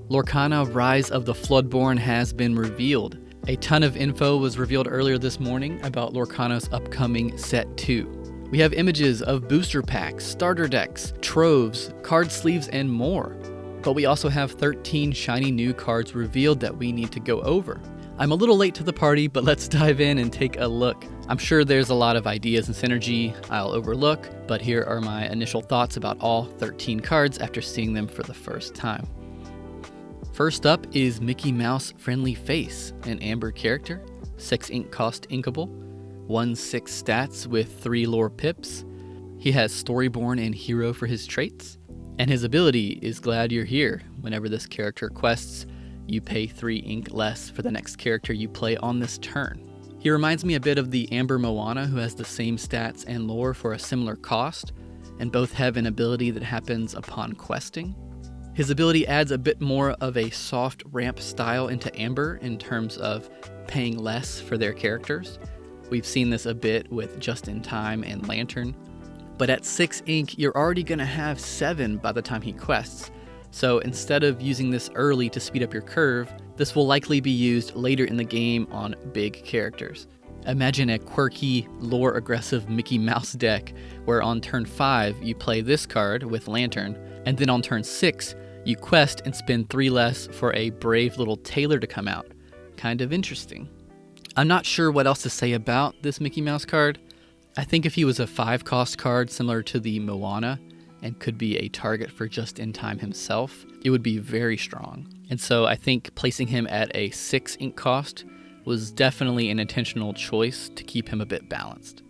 Lorcana Rise of the Floodborn has been revealed. A ton of info was revealed earlier this morning about Lorcana's upcoming Set 2. We have images of booster packs, starter decks, troves, card sleeves, and more. But we also have 13 shiny new cards revealed that we need to go over. I'm a little late to the party, but let's dive in and take a look. I'm sure there's a lot of ideas and synergy I'll overlook, but here are my initial thoughts about all 13 cards after seeing them for the first time. First up is Mickey Mouse Friendly Face, an Amber character, 6 ink cost inkable, 1/6 stats with 3 lore pips. He has Storyborn and Hero for his traits, and his ability is Glad You're Here. Whenever this character quests, you pay 3 ink less for the next character you play on this turn. He reminds me a bit of the Amber Moana, who has the same stats and lore for a similar cost, and both have an ability that happens upon questing. His ability adds a bit more of a soft ramp style into Amber in terms of paying less for their characters. We've seen this a bit with Just in Time and Lantern, but at 6 ink, you're already going to have 7 by the time he quests. So instead of using this early to speed up your curve, this will likely be used later in the game on big characters. Imagine a quirky, lore-aggressive Mickey Mouse deck where on turn 5 you play this card with Lantern, and then on turn 6 you quest and spend 3 less for a brave little tailor to come out. Kind of interesting. I'm not sure what else to say about this Mickey Mouse card. I think if he was a 5-cost card similar to the Moana, and could be a target for Just in Time himself, it would be very strong. And so I think placing him at a 6 ink cost was definitely an intentional choice to keep him a bit balanced.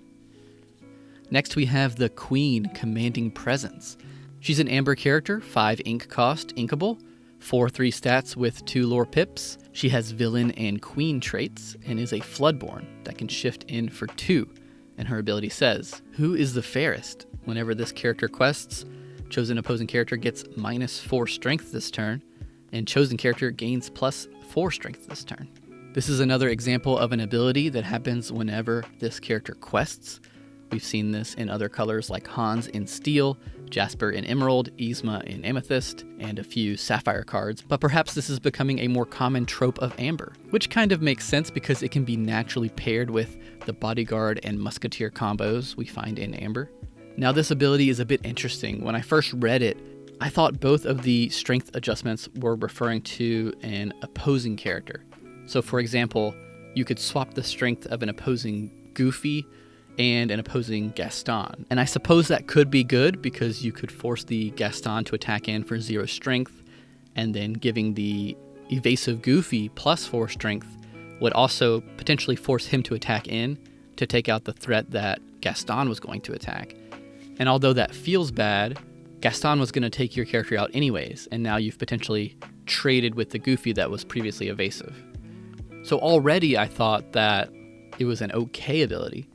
Next we have the Queen Commanding Presence. She's an Amber character, 5 ink cost, inkable, 4/3 stats with 2 lore pips. She has Villain and Queen traits, and is a Floodborn that can shift in for 2. And her ability says, "Who is the fairest?" Whenever this character quests, chosen opposing character gets -4 strength this turn, and chosen character gains +4 strength this turn. This is another example of an ability that happens whenever this character quests. We've seen this in other colors like Hans in Steel, Jasper in Emerald, Yzma in Amethyst, and a few Sapphire cards, but perhaps this is becoming a more common trope of Amber, which kind of makes sense because it can be naturally paired with the Bodyguard and Musketeer combos we find in Amber. Now this ability is a bit interesting. When I first read it, I thought both of the strength adjustments were referring to an opposing character. So for example, you could swap the strength of an opposing Goofy and an opposing Gaston. And I suppose that could be good because you could force the Gaston to attack in for 0 strength, and then giving the evasive Goofy +4 strength would also potentially force him to attack in to take out the threat that Gaston was going to attack. And although that feels bad, Gaston was going to take your character out anyways, and now you've potentially traded with the Goofy that was previously evasive. So already I thought that it was an okay ability,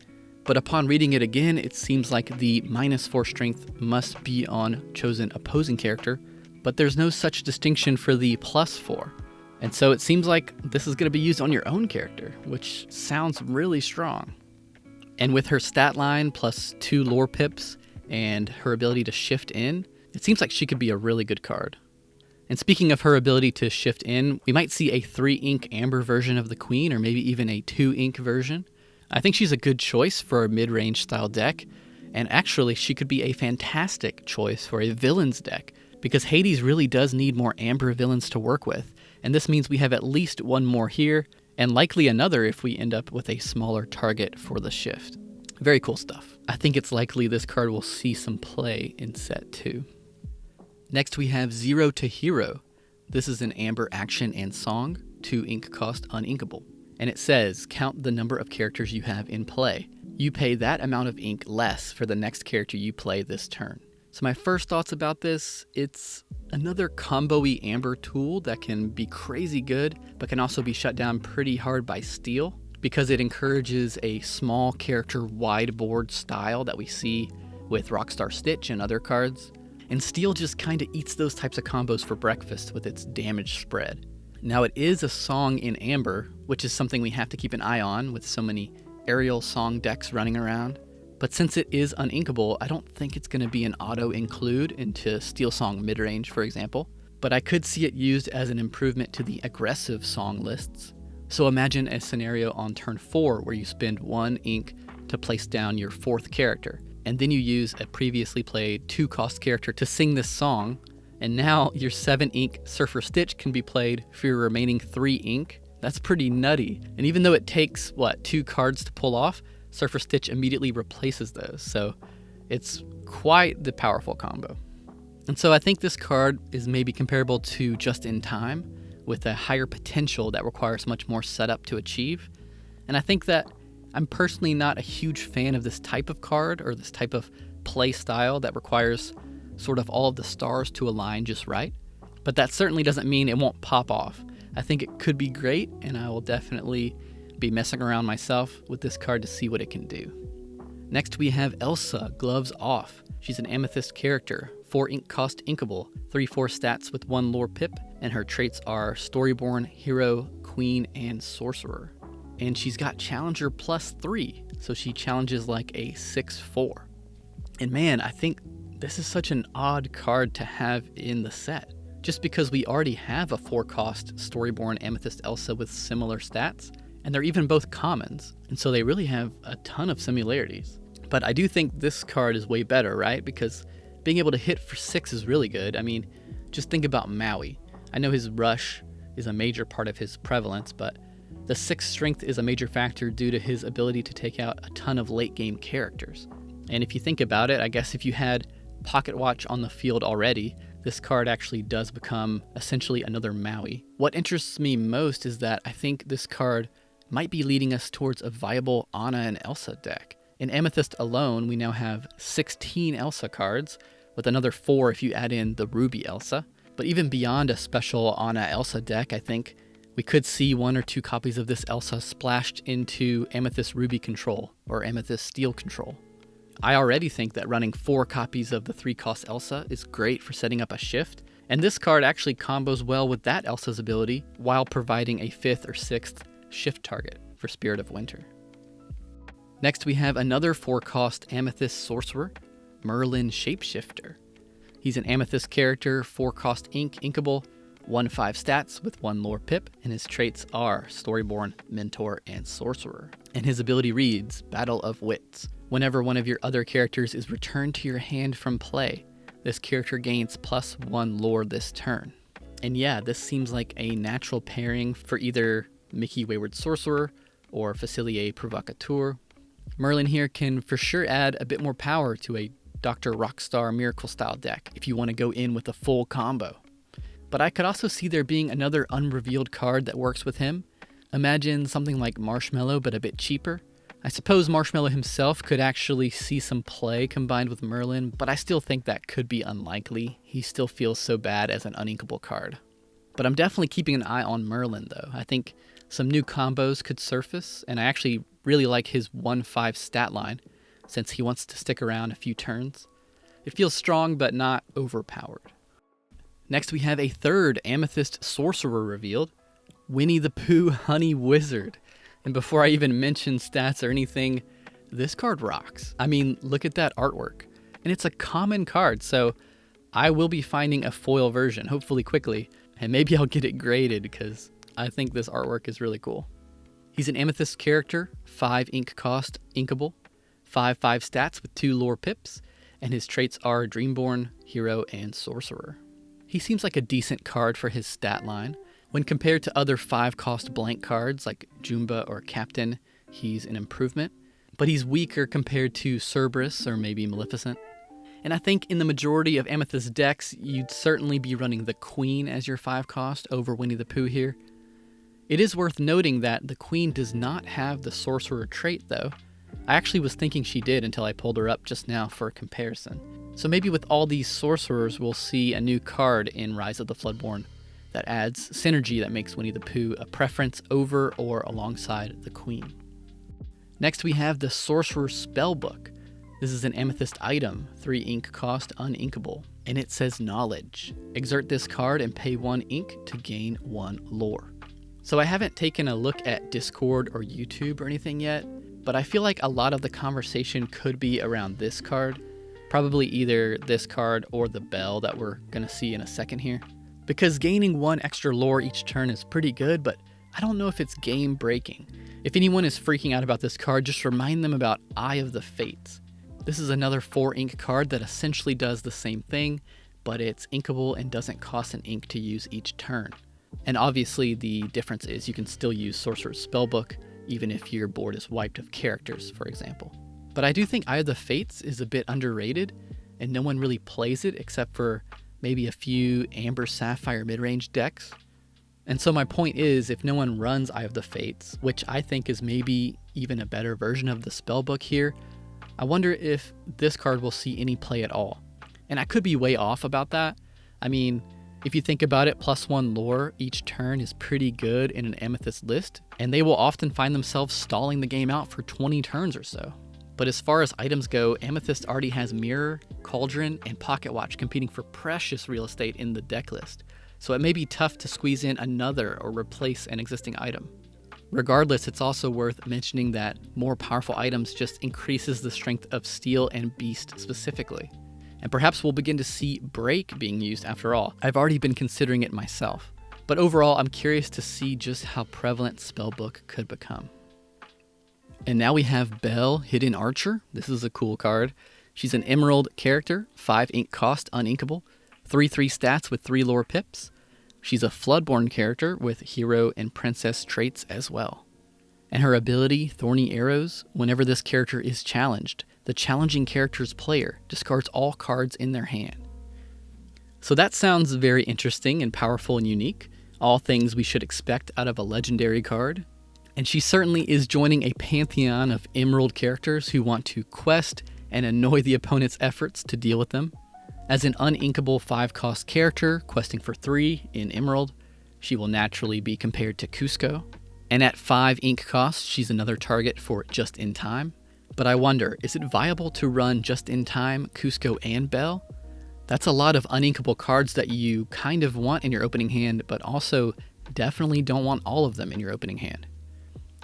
but upon reading it again, it seems like the -4 strength must be on chosen opposing character, but there's no such distinction for the +4. And so it seems like this is going to be used on your own character, which sounds really strong. And with her stat line plus 2 lore pips, and her ability to shift in, it seems like she could be a really good card. And speaking of her ability to shift in, we might see a 3 ink Amber version of the Queen, or maybe even a 2 ink version. I think she's a good choice for a mid-range style deck, and actually she could be a fantastic choice for a villains deck, because Hades really does need more Amber villains to work with, and this means we have at least one more here, and likely another if we end up with a smaller target for the shift. Very cool stuff. I think it's likely this card will see some play in Set 2. Next we have Zero to Hero. This is an Amber action and song, 2 ink cost uninkable. And it says, count the number of characters you have in play. You pay that amount of ink less for the next character you play this turn. So my first thoughts about this, it's another combo-y Amber tool that can be crazy good, but can also be shut down pretty hard by Steel, because it encourages a small character wide board style that we see with Rockstar Stitch and other cards. And Steel just kinda eats those types of combos for breakfast with its damage spread. Now it is a song in Amber, which is something we have to keep an eye on with so many aerial song decks running around. But since it is uninkable, I don't think it's going to be an auto include into Steel Song midrange, for example. but I could see it used as an improvement to the aggressive song lists. So imagine a scenario on turn 4 where you spend 1 ink to place down your 4th character, and then you use a previously played 2-cost character to sing this song, and now your 7 ink Surfer Stitch can be played for your remaining 3 ink. That's pretty nutty. And even though it takes, 2 cards to pull off, Surfer Stitch immediately replaces those. So it's quite the powerful combo. And so I think this card is maybe comparable to Just in Time, with a higher potential that requires much more setup to achieve. And I think that I'm personally not a huge fan of this type of card or this type of play style that requires sort of all of the stars to align just right. But that certainly doesn't mean it won't pop off. I think it could be great, and I will definitely be messing around myself with this card to see what it can do. Next we have Elsa, Gloves Off. She's an Amethyst character, 4 ink cost inkable, 3/4 stats with 1 lore pip, and her traits are Storyborn, Hero, Queen, and Sorcerer. And she's got Challenger +3, so she challenges like a 6/4. And man, I think this is such an odd card to have in the set, just because we already have a 4-cost Storyborn Amethyst Elsa with similar stats, and they're even both commons, and so they really have a ton of similarities. But I do think this card is way better, right? Because being able to hit for 6 is really good. I mean, just think about Maui. I know his rush is a major part of his prevalence, but the 6 strength is a major factor due to his ability to take out a ton of late game characters. And if you think about it, I guess if you had Pocket Watch on the field already, this card actually does become essentially another Maui. What interests me most is that I think this card might be leading us towards a viable Anna and Elsa deck. In Amethyst alone, we now have 16 Elsa cards, with another 4 if you add in the Ruby Elsa. But even beyond a special Anna Elsa deck, I think we could see 1 or 2 copies of this Elsa splashed into Amethyst Ruby control or Amethyst Steel control. I already think that running 4 copies of the 3-cost Elsa is great for setting up a shift, and this card actually combos well with that Elsa's ability while providing a 5th or 6th shift target for Spirit of Winter. Next we have another 4-cost Amethyst Sorcerer, Merlin Shapeshifter. He's an Amethyst character, 4-cost ink, inkable, 1/5 stats with 1 lore pip, and his traits are Storyborn, Mentor, and Sorcerer. And his ability reads, Battle of Wits. Whenever one of your other characters is returned to your hand from play, this character gains +1 lore this turn. And yeah, this seems like a natural pairing for either Mickey Wayward Sorcerer or Facilier Provocateur. Merlin here can for sure add a bit more power to a Dr. Rockstar Miracle style deck if you want to go in with a full combo. But I could also see there being another unrevealed card that works with him. Imagine something like Marshmallow but a bit cheaper. I suppose Marshmallow himself could actually see some play combined with Merlin, but I still think that could be unlikely. He still feels so bad as an uninkable card. But I'm definitely keeping an eye on Merlin though. I think some new combos could surface, and I actually really like his 1/5 stat line since he wants to stick around a few turns. It feels strong but not overpowered. Next we have a 3rd Amethyst Sorcerer revealed, Winnie the Pooh Honey Wizard. And before I even mention stats or anything, this card rocks. I mean, look at that artwork. And it's a common card, so I will be finding a foil version, hopefully quickly, and maybe I'll get it graded because I think this artwork is really cool. He's an Amethyst character, 5 ink cost, inkable, 5/5 stats with 2 lore pips, and his traits are Dreamborn, Hero, and Sorcerer. He seems like a decent card for his stat line. When compared to other 5-cost blank cards like Jumba or Captain, he's an improvement, but he's weaker compared to Cerberus or maybe Maleficent. And I think in the majority of Amethyst decks, you'd certainly be running the Queen as your 5-cost over Winnie the Pooh here. It is worth noting that the Queen does not have the Sorcerer trait though. I actually was thinking she did until I pulled her up just now for a comparison. So maybe with all these Sorcerers, we'll see a new card in Rise of the Floodborn that adds synergy that makes Winnie the Pooh a preference over or alongside the Queen. Next we have the Sorcerer Spellbook. This is an Amethyst item, 3 ink cost, uninkable, and it says Knowledge. Exert this card and pay 1 ink to gain 1 lore. So I haven't taken a look at Discord or YouTube or anything yet, but I feel like a lot of the conversation could be around this card. Probably either this card or the Belle that we're going to see in a second here. because gaining 1 extra lore each turn is pretty good, but I don't know if it's game breaking. If anyone is freaking out about this card, just remind them about Eye of the Fates. This is another 4 ink card that essentially does the same thing, but it's inkable and doesn't cost an ink to use each turn. And obviously the difference is you can still use Sorcerer's Spellbook, even if your board is wiped of characters, for example. But I do think Eye of the Fates is a bit underrated, and no one really plays it except for maybe a few Amber Sapphire mid-range decks. And so my point is, if no one runs Eye of the Fates, which I think is maybe even a better version of the Spellbook here, I wonder if this card will see any play at all. And I could be way off about that. I mean, if you think about it, +1 lore each turn is pretty good in an Amethyst list, and they will often find themselves stalling the game out for 20 turns or so. But as far as items go, Amethyst already has Mirror, Cauldron, and Pocket Watch competing for precious real estate in the deck list, so it may be tough to squeeze in another or replace an existing item. Regardless, it's also worth mentioning that more powerful items just increases the strength of Steel and Beast specifically. And perhaps we'll begin to see Break being used after all. I've already been considering it myself. But overall, I'm curious to see just how prevalent Spellbook could become. And now we have Belle, Hidden Archer. This is a cool card. She's an Emerald character, 5 ink cost, uninkable, 3/3 stats with 3 lore pips. She's a Floodborn character with hero and princess traits as well. And her ability, Thorny Arrows, whenever this character is challenged, the challenging character's player discards all cards in their hand. So that sounds very interesting and powerful and unique, all things we should expect out of a legendary card. And she certainly is joining a pantheon of Emerald characters who want to quest and annoy the opponent's efforts to deal with them. As an uninkable 5-cost character, questing for 3 in Emerald, she will naturally be compared to Cusco. And at 5 ink cost, she's another target for Just in Time. But I wonder, is it viable to run Just in Time, Cusco, and Belle? That's a lot of uninkable cards that you kind of want in your opening hand, but also definitely don't want all of them in your opening hand.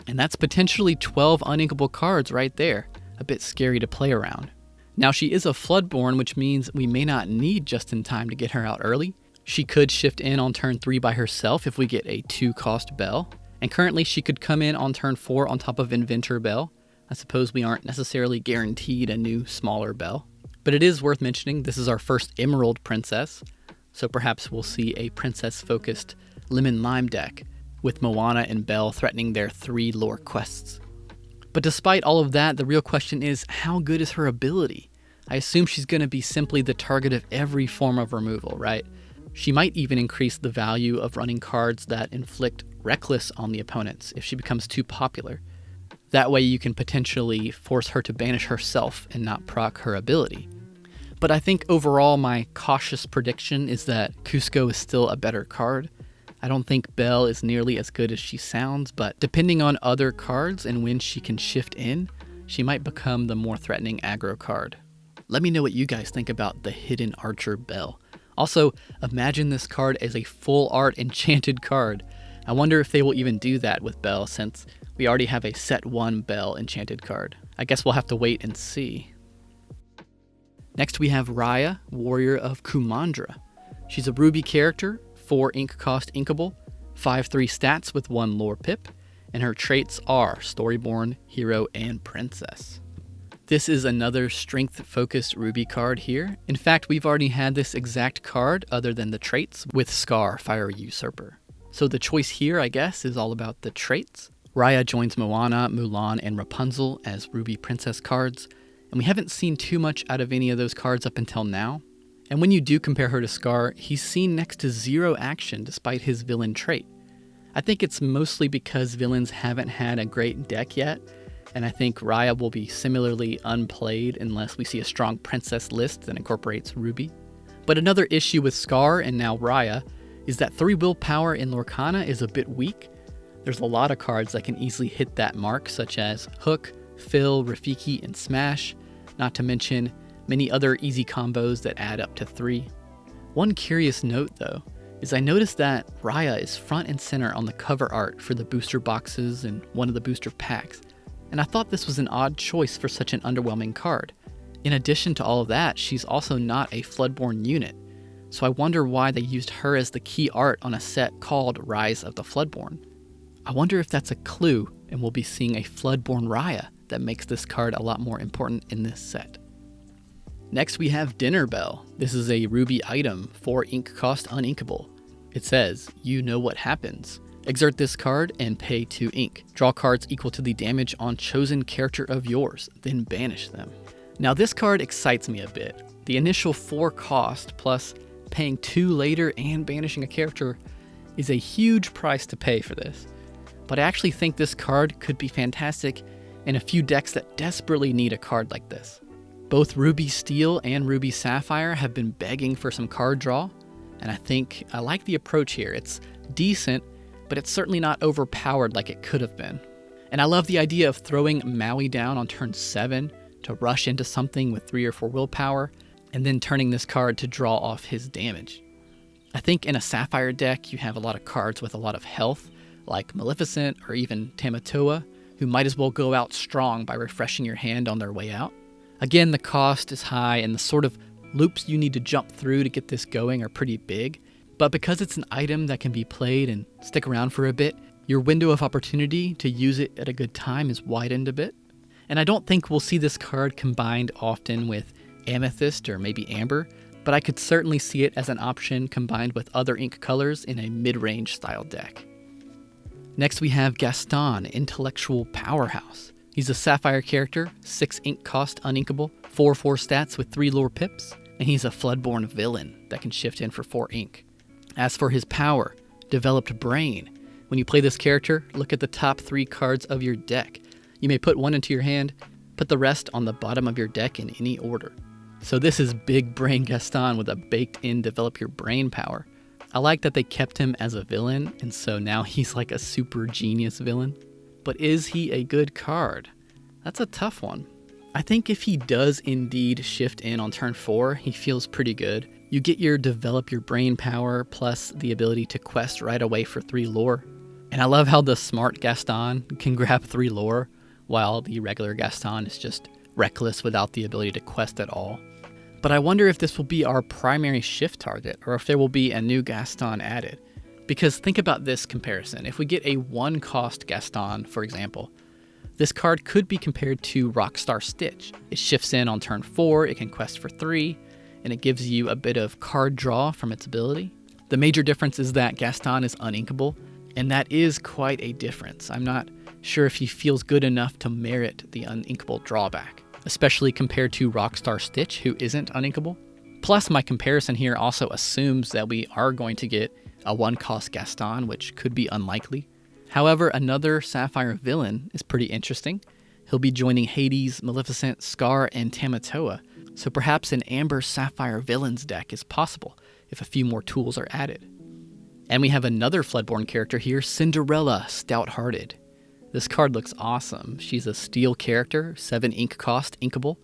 And that's potentially 12 uninkable cards right there, a bit scary to play around. Now she is a Floodborn, which means we may not need Just in Time to get her out early. She could shift in on turn 3 by herself if we get a 2-cost Belle, and currently she could come in on turn 4 on top of Inventor Belle. I suppose we aren't necessarily guaranteed a new, smaller Belle. But it is worth mentioning this is our first Emerald Princess, so perhaps we'll see a princess-focused Lemon Lime deck, with Moana and Belle threatening their 3 lore quests. But despite all of that, the real question is, how good is her ability? I assume she's going to be simply the target of every form of removal, right? She might even increase the value of running cards that inflict Reckless on the opponents if she becomes too popular. That way you can potentially force her to banish herself and not proc her ability. But I think overall my cautious prediction is that Cusco is still a better card. I don't think Belle is nearly as good as she sounds, but depending on other cards and when she can shift in, she might become the more threatening aggro card. Let me know what you guys think about the Hidden Archer Belle. Also, imagine this card as a full art enchanted card. I wonder if they will even do that with Belle, since we already have a set 1 Belle enchanted card. I guess we'll have to wait and see. Next we have Raya, Warrior of Kumandra. She's a Ruby character, 4 ink cost inkable, 5/3 stats with 1 lore pip, and her traits are Storyborn, Hero, and Princess. This is another strength-focused Ruby card here. In fact, we've already had this exact card other than the traits with Scar, Fire Usurper. So the choice here, I guess, is all about the traits. Raya joins Moana, Mulan, and Rapunzel as Ruby Princess cards, and we haven't seen too much out of any of those cards up until now. And when you do compare her to Scar, he's seen next to 0 action despite his villain trait. I think it's mostly because villains haven't had a great deck yet, and I think Raya will be similarly unplayed unless we see a strong princess list that incorporates Ruby. But another issue with Scar and now Raya is that 3 willpower in Lorcana is a bit weak. There's a lot of cards that can easily hit that mark, such as Hook, Fill, Rafiki, and Smash, not to mention many other easy combos that add up to 3. One curious note though, is I noticed that Raya is front and center on the cover art for the booster boxes and one of the booster packs, and I thought this was an odd choice for such an underwhelming card. In addition to all of that, she's also not a Floodborn unit, so I wonder why they used her as the key art on a set called Rise of the Floodborn. I wonder if that's a clue and we'll be seeing a Floodborn Raya that makes this card a lot more important in this set. Next we have Dinner Belle. This is a ruby item, 4 ink cost uninkable. It says, you know what happens. Exert this card and pay 2 ink. Draw cards equal to the damage on chosen character of yours, then banish them. Now this card excites me a bit. The initial 4 cost plus paying 2 later and banishing a character is a huge price to pay for this. But I actually think this card could be fantastic in a few decks that desperately need a card like this. Both Ruby Steel and Ruby Sapphire have been begging for some card draw, and I think I like the approach here. It's decent, but it's certainly not overpowered like it could have been. And I love the idea of throwing Maui down on turn 7 to rush into something with 3 or 4 willpower, and then turning this card to draw off his damage. I think in a Sapphire deck you have a lot of cards with a lot of health, like Maleficent or even Tamatoa, who might as well go out strong by refreshing your hand on their way out. Again, the cost is high and the sort of loops you need to jump through to get this going are pretty big, but because it's an item that can be played and stick around for a bit, your window of opportunity to use it at a good time is widened a bit. And I don't think we'll see this card combined often with Amethyst or maybe Amber, but I could certainly see it as an option combined with other ink colors in a mid-range style deck. Next we have Gaston, Intellectual Powerhouse. He's a Sapphire character, 6 ink cost uninkable, 4/4 stats with 3 lore pips, and he's a Floodborn villain that can shift in for 4 ink. As for his power, Developed Brain. When you play this character, look at the top 3 cards of your deck. You may put 1 into your hand, put the rest on the bottom of your deck in any order. So this is Big Brain Gaston with a baked-in Develop Your Brain power. I like that they kept him as a villain, and so now he's like a super genius villain. But is he a good card? That's a tough one. I think if he does indeed shift in on turn 4, he feels pretty good. You get your Develop Your Brain power plus the ability to quest right away for 3 lore. And I love how the smart Gaston can grab 3 lore, while the regular Gaston is just reckless without the ability to quest at all. But I wonder if this will be our primary shift target, or if there will be a new Gaston added. Because think about this comparison. If we get a 1 cost Gaston, for example, this card could be compared to Rockstar Stitch. It shifts in on turn 4, it can quest for 3, and it gives you a bit of card draw from its ability. The major difference is that Gaston is uninkable, and that is quite a difference. I'm not sure if he feels good enough to merit the uninkable drawback, especially compared to Rockstar Stitch, who isn't uninkable. Plus, my comparison here also assumes that we are going to get a 1 cost Gaston, which could be unlikely. However, another Sapphire villain is pretty interesting. He'll be joining Hades, Maleficent, Scar, and Tamatoa, so perhaps an Amber Sapphire villains deck is possible if a few more tools are added. And we have another Floodborn character here, Cinderella, Stout-Hearted. This card looks awesome. She's a steel character, 7 ink cost, inkable,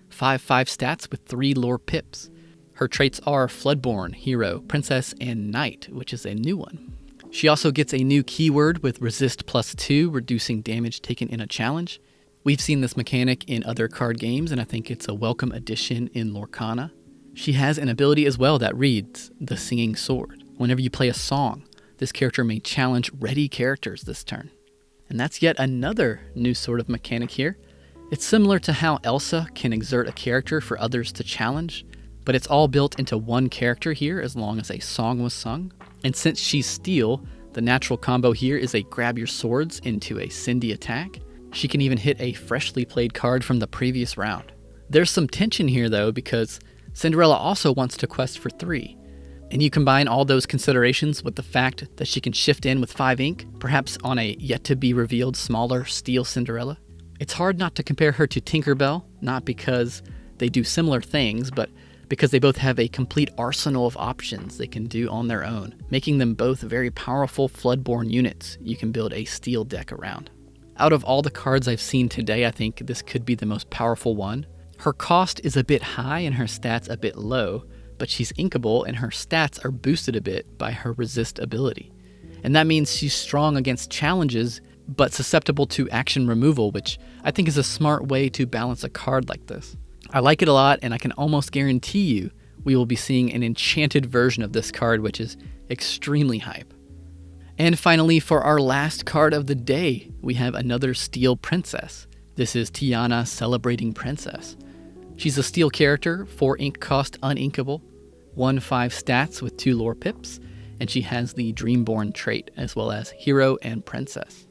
5/5 stats with 3 lore pips. Her traits are Floodborn, Hero, Princess, and Knight, which is a new one. She also gets a new keyword with Resist +2, reducing damage taken in a challenge. We've seen this mechanic in other card games, and I think it's a welcome addition in Lorcana. She has an ability as well that reads, the Singing Sword. Whenever you play a song, this character may challenge ready characters this turn. And that's yet another new sort of mechanic here. It's similar to how Elsa can exert a character for others to challenge, but it's all built into 1 character here as long as a song was sung. And since she's steel, the natural combo here is a grab your swords into a Cindy attack. She can even hit a freshly played card from the previous round. There's some tension here though, because Cinderella also wants to quest for 3. And you combine all those considerations with the fact that she can shift in with 5 ink, perhaps on a yet-to-be-revealed smaller steel Cinderella. It's hard not to compare her to Tinkerbell, not because they do similar things, but because they both have a complete arsenal of options they can do on their own, making them both very powerful Floodborn units you can build a steel deck around. Out of all the cards I've seen today, I think this could be the most powerful one. Her cost is a bit high and her stats a bit low, but she's inkable and her stats are boosted a bit by her resist ability. And that means she's strong against challenges, but susceptible to action removal, which I think is a smart way to balance a card like this. I like it a lot, and I can almost guarantee you we will be seeing an enchanted version of this card, which is extremely hype. And finally, for our last card of the day, we have another Steel Princess. This is Tiana, Celebrating Princess. She's a Steel character, 4 ink cost, uninkable, 1/5 stats with 2 lore pips, and she has the Dreamborn trait, as well as Hero and Princess.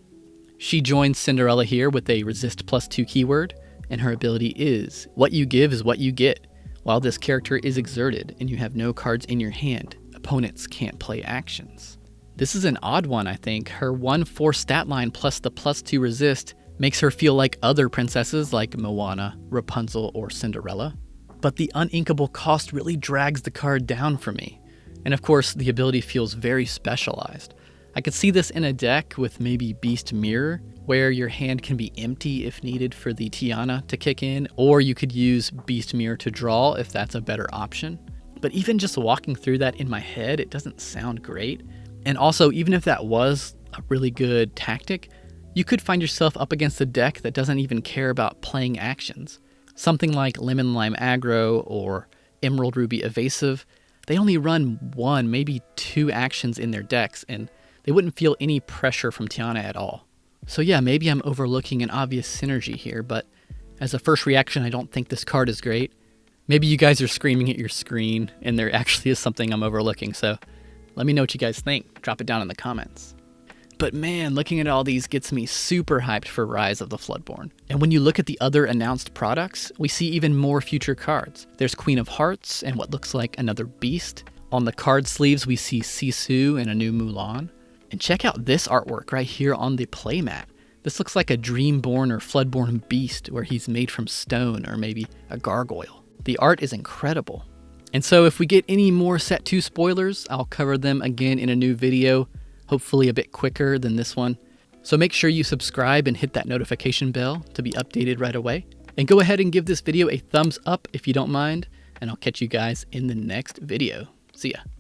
She joins Cinderella here with a resist +2 keyword, and her ability is, what you give is what you get. While this character is exerted and you have no cards in your hand, opponents can't play actions. This is an odd one, I think. Her 1/4 stat line plus the +2 resist makes her feel like other princesses like Moana, Rapunzel, or Cinderella. But the uninkable cost really drags the card down for me. And of course, the ability feels very specialized. I could see this in a deck with maybe Beast Mirror, where your hand can be empty if needed for the Tiana to kick in, or you could use Beast Mirror to draw if that's a better option. But even just walking through that in my head, it doesn't sound great. And also, even if that was a really good tactic, you could find yourself up against a deck that doesn't even care about playing actions. Something like Lemon Lime Aggro or Emerald Ruby Evasive, they only run 1, maybe 2 actions in their decks, and they wouldn't feel any pressure from Tiana at all. So yeah, maybe I'm overlooking an obvious synergy here, but as a first reaction, I don't think this card is great. Maybe you guys are screaming at your screen, and there actually is something I'm overlooking, so let me know what you guys think. Drop it down in the comments. But man, looking at all these gets me super hyped for Rise of the Floodborn. And when you look at the other announced products, we see even more future cards. There's Queen of Hearts and what looks like another beast. On the card sleeves, we see Sisu and a new Mulan. And check out this artwork right here on the playmat. This looks like a Dreamborn or Floodborn beast where he's made from stone or maybe a gargoyle. The art is incredible. And so if we get any more Set 2 spoilers, I'll cover them again in a new video, hopefully a bit quicker than this one. So make sure you subscribe and hit that notification bell to be updated right away. And go ahead and give this video a thumbs up if you don't mind, and I'll catch you guys in the next video. See ya.